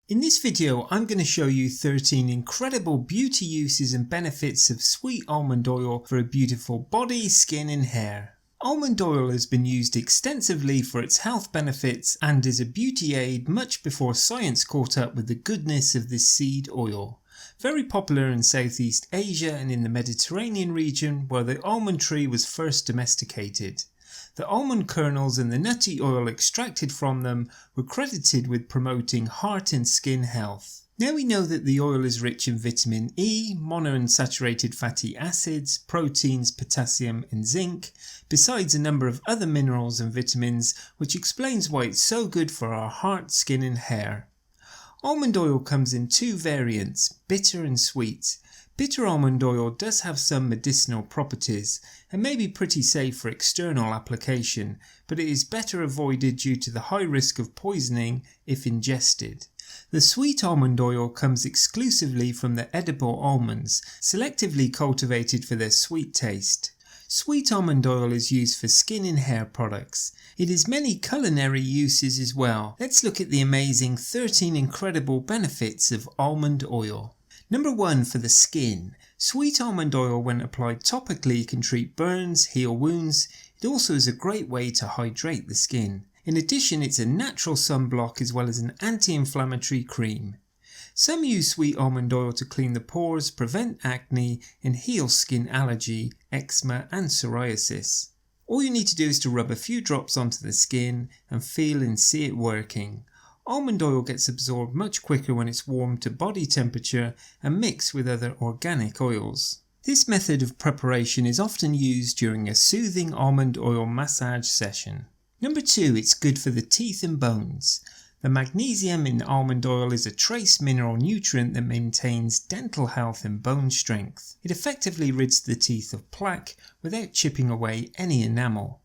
In this video I'm going to show you 13 incredible beauty uses and benefits of sweet almond oil for a beautiful body, skin and hair. Almond oil has been used extensively for its health benefits and is a beauty aid much before science caught up with the goodness of this seed oil. Very popular in Southeast Asia and in the Mediterranean region where the almond tree was first domesticated. The almond kernels and the nutty oil extracted from them were credited with promoting heart and skin health. Now we know that the oil is rich in vitamin E, monounsaturated fatty acids, proteins, potassium and zinc, besides a number of other minerals and vitamins, which explains why it's so good for our heart, skin and hair. Almond oil comes in two variants, bitter and sweet. Bitter almond oil does have some medicinal properties and may be pretty safe for external application, but it is better avoided due to the high risk of poisoning if ingested. The sweet almond oil comes exclusively from the edible almonds, selectively cultivated for their sweet taste. Sweet almond oil is used for skin and hair products. It has many culinary uses as well. Let's look at the amazing 13 incredible benefits of almond oil. Number 1, for the skin. Sweet almond oil when applied topically can treat burns, heal wounds. It also is a great way to hydrate the skin. In addition, it's a natural sunblock as well as an anti-inflammatory cream. Some use sweet almond oil to clean the pores, prevent acne and heal skin allergy, eczema and psoriasis. All you need to do is to rub a few drops onto the skin and feel and see it working. Almond oil gets absorbed much quicker when it's warmed to body temperature and mixed with other organic oils. This method of preparation is often used during a soothing almond oil massage session. Number 2, it's good for the teeth and bones. The magnesium in almond oil is a trace mineral nutrient that maintains dental health and bone strength. It effectively rids the teeth of plaque without chipping away any enamel.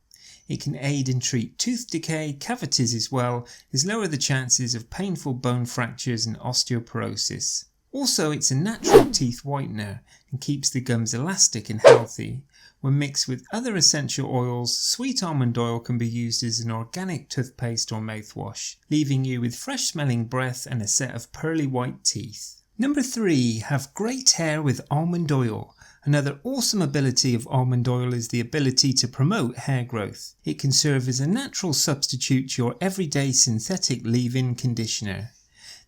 It can aid and treat tooth decay, cavities as well as lower the chances of painful bone fractures and osteoporosis. Also, it's a natural teeth whitener and keeps the gums elastic and healthy. When mixed with other essential oils, sweet almond oil can be used as an organic toothpaste or mouthwash, leaving you with fresh smelling breath and a set of pearly white teeth. Number 3, have great hair with almond oil. Another awesome ability of almond oil is the ability to promote hair growth. It can serve as a natural substitute to your everyday synthetic leave-in conditioner.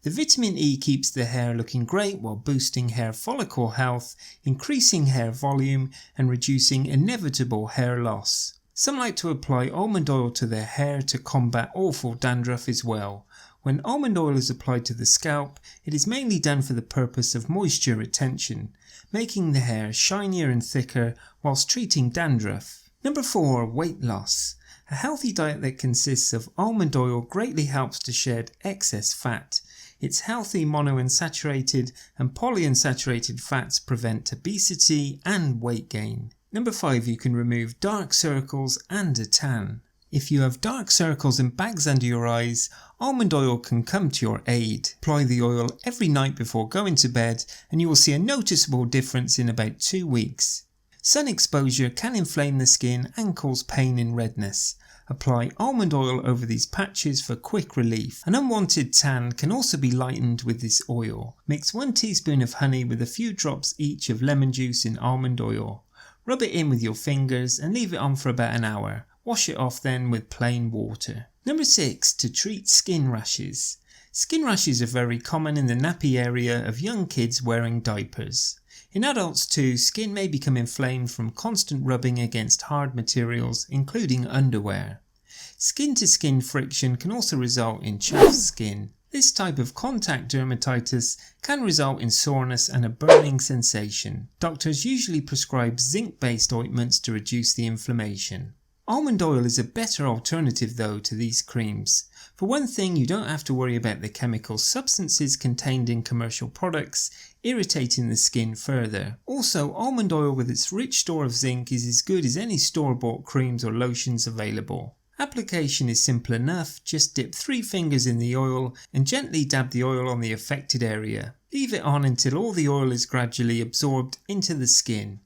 The vitamin E keeps the hair looking great while boosting hair follicle health, increasing hair volume and reducing inevitable hair loss. Some like to apply almond oil to their hair to combat awful dandruff as well. When almond oil is applied to the scalp, it is mainly done for the purpose of moisture retention, making the hair shinier and thicker whilst treating dandruff. Number 4, weight loss. A healthy diet that consists of almond oil greatly helps to shed excess fat. Its healthy monounsaturated and polyunsaturated fats prevent obesity and weight gain. Number 5, you can remove dark circles and a tan. If you have dark circles and bags under your eyes, almond oil can come to your aid. Apply the oil every night before going to bed and you will see a noticeable difference in about 2 weeks. Sun exposure can inflame the skin and cause pain and redness. Apply almond oil over these patches for quick relief. An unwanted tan can also be lightened with this oil. Mix 1 teaspoon of honey with a few drops each of lemon juice and almond oil. Rub it in with your fingers and leave it on for about an hour. Wash it off then with plain water. Number 6, to treat skin rashes. Skin rashes are very common in the nappy area of young kids wearing diapers. In adults too, skin may become inflamed from constant rubbing against hard materials, including underwear. Skin to skin friction can also result in chapped skin. This type of contact dermatitis can result in soreness and a burning sensation. Doctors usually prescribe zinc-based ointments to reduce the inflammation. Almond oil is a better alternative though to these creams. For one thing, you don't have to worry about the chemical substances contained in commercial products irritating the skin further. Also, almond oil with its rich store of zinc is as good as any store-bought creams or lotions available. Application is simple enough, just dip 3 fingers in the oil and gently dab the oil on the affected area. Leave it on until all the oil is gradually absorbed into the skin.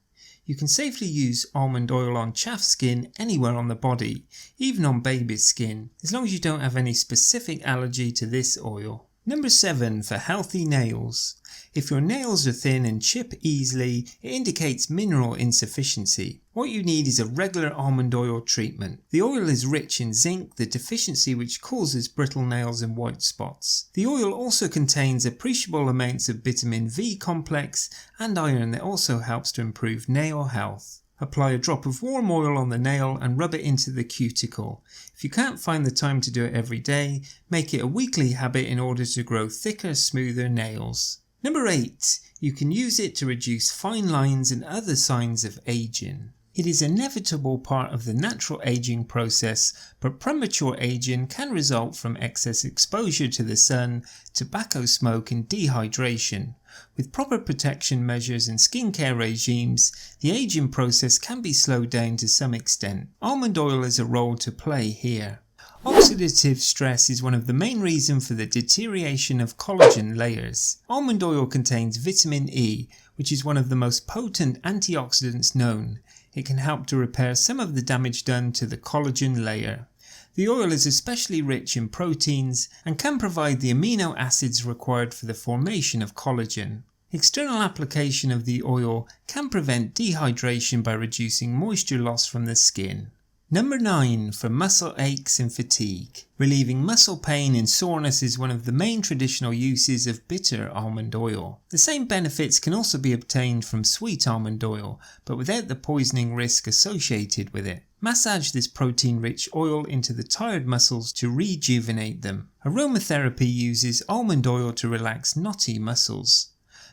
You can safely use almond oil on chaff skin anywhere on the body, even on baby's skin, as long as you don't have any specific allergy to this oil. Number 7 for healthy nails. If your nails are thin and chip easily, it indicates mineral insufficiency. What you need is a regular almond oil treatment. The oil is rich in zinc, the deficiency which causes brittle nails and white spots. The oil also contains appreciable amounts of vitamin V complex and iron that also helps to improve nail health. Apply a drop of warm oil on the nail and rub it into the cuticle. If you can't find the time to do it every day, make it a weekly habit in order to grow thicker, smoother nails. Number 8. You can use it to reduce fine lines and other signs of aging. It is an inevitable part of the natural aging process, but premature aging can result from excess exposure to the sun, tobacco smoke and dehydration. With proper protection measures and skincare regimes, the aging process can be slowed down to some extent. Almond oil has a role to play here. Oxidative stress is one of the main reasons for the deterioration of collagen layers. Almond oil contains vitamin E, which is one of the most potent antioxidants known. It can help to repair some of the damage done to the collagen layer. The oil is especially rich in proteins and can provide the amino acids required for the formation of collagen. External application of the oil can prevent dehydration by reducing moisture loss from the skin. Number 9 for muscle aches and fatigue. Relieving muscle pain and soreness is one of the main traditional uses of bitter almond oil. The same benefits can also be obtained from sweet almond oil, but without the poisoning risk associated with it. Massage this protein-rich oil into the tired muscles to rejuvenate them. Aromatherapy uses almond oil to relax knotty muscles.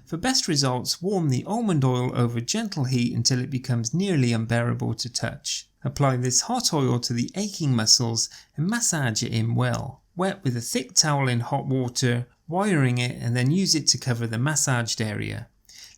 For best results, warm the almond oil over gentle heat until it becomes nearly unbearable to touch. Apply this hot oil to the aching muscles and massage it in well. Wet with a thick towel in hot water, wiring it and then use it to cover the massaged area.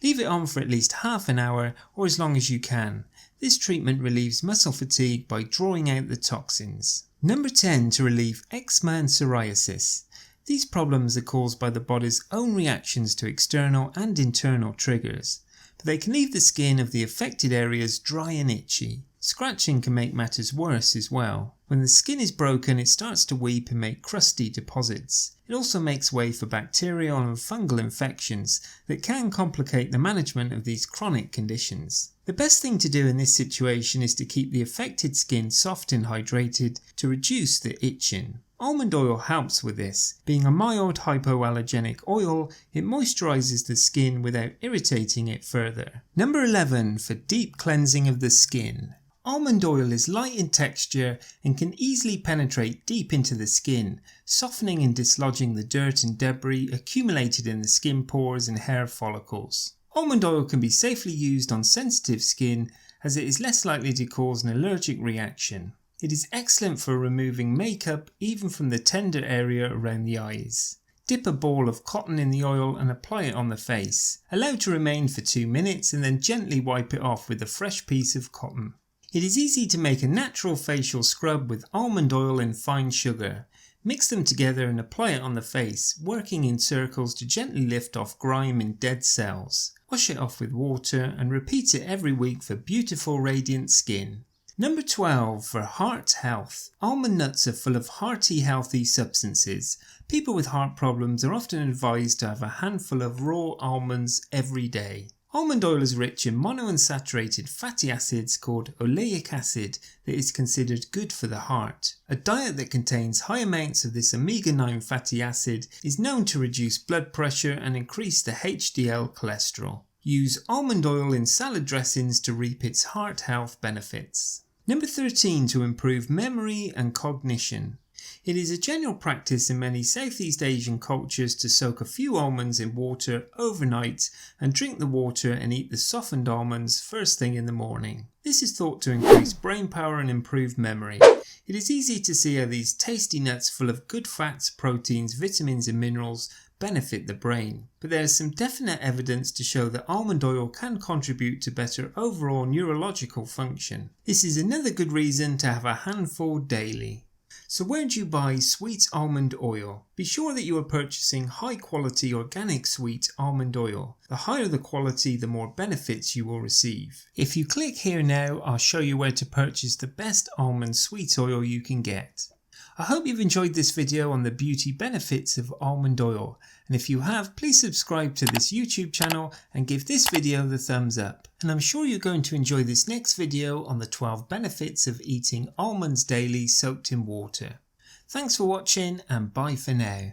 Leave it on for at least half an hour or as long as you can. This treatment relieves muscle fatigue by drawing out the toxins. Number 10 to relieve eczema and psoriasis. These problems are caused by the body's own reactions to external and internal triggers, but they can leave the skin of the affected areas dry and itchy. Scratching can make matters worse as well. When the skin is broken, it starts to weep and make crusty deposits. It also makes way for bacterial and fungal infections that can complicate the management of these chronic conditions. The best thing to do in this situation is to keep the affected skin soft and hydrated to reduce the itching. Almond oil helps with this. Being a mild hypoallergenic oil, it moisturizes the skin without irritating it further. Number 11 for deep cleansing of the skin. Almond oil is light in texture and can easily penetrate deep into the skin, softening and dislodging the dirt and debris accumulated in the skin pores and hair follicles. Almond oil can be safely used on sensitive skin as it is less likely to cause an allergic reaction. It is excellent for removing makeup even from the tender area around the eyes. Dip a ball of cotton in the oil and apply it on the face. Allow to remain for 2 minutes and then gently wipe it off with a fresh piece of cotton. It is easy to make a natural facial scrub with almond oil and fine sugar. Mix them together and apply it on the face, working in circles to gently lift off grime and dead cells. Wash it off with water and repeat it every week for beautiful radiant skin. Number 12 for heart health. Almond nuts are full of hearty healthy substances. People with heart problems are often advised to have a handful of raw almonds every day. Almond oil is rich in monounsaturated fatty acids called oleic acid that is considered good for the heart. A diet that contains high amounts of this omega-9 fatty acid is known to reduce blood pressure and increase the HDL cholesterol. Use almond oil in salad dressings to reap its heart health benefits. Number 13 to improve memory and cognition. It is a general practice in many Southeast Asian cultures to soak a few almonds in water overnight and drink the water and eat the softened almonds first thing in the morning. This is thought to increase brain power and improve memory. It is easy to see how these tasty nuts full of good fats, proteins, vitamins and minerals benefit the brain. But there is some definite evidence to show that almond oil can contribute to better overall neurological function. This is another good reason to have a handful daily. So where do you buy sweet almond oil? Be sure that you are purchasing high quality organic sweet almond oil. The higher the quality, the more benefits you will receive. If you click here now, I'll show you where to purchase the best almond sweet oil you can get. I hope you've enjoyed this video on the beauty benefits of almond oil, and if you have, please subscribe to this YouTube channel and give this video the thumbs up. And I'm sure you're going to enjoy this next video on the 12 benefits of eating almonds daily soaked in water. Thanks for watching and bye for now.